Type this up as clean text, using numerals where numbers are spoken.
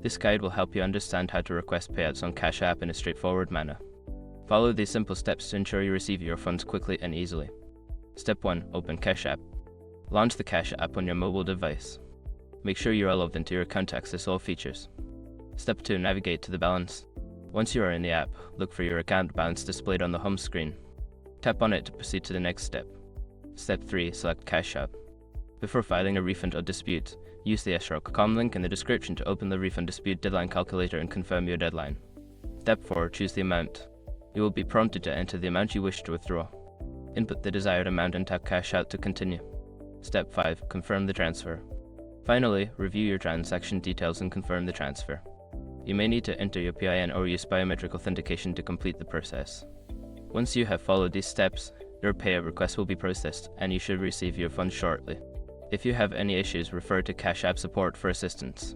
This guide will help you understand how to request payouts on Cash App in a straightforward manner. Follow these simple steps to ensure you receive your funds quickly and easily. Step 1. Open Cash App. Launch the Cash App on your mobile device. Make sure you are logged into your account to access all features. Step 2. Navigate to the balance. Once you are in the app, look for your account balance displayed on the home screen. Tap on it to proceed to the next step. Step 3. Select Cash App. Before filing a refund or dispute, use the s.com link in the description to open the refund dispute deadline calculator and confirm your deadline. Step 4. Choose the amount. You will be prompted to enter the amount you wish to withdraw. Input the desired amount and tap Cash Out to continue. Step 5. Confirm the transfer. Finally, review your transaction details and confirm the transfer. You may need to enter your PIN or use biometric authentication to complete the process. Once you have followed these steps, your payout request will be processed and you should receive your funds shortly. If you have any issues, refer to Cash App support for assistance.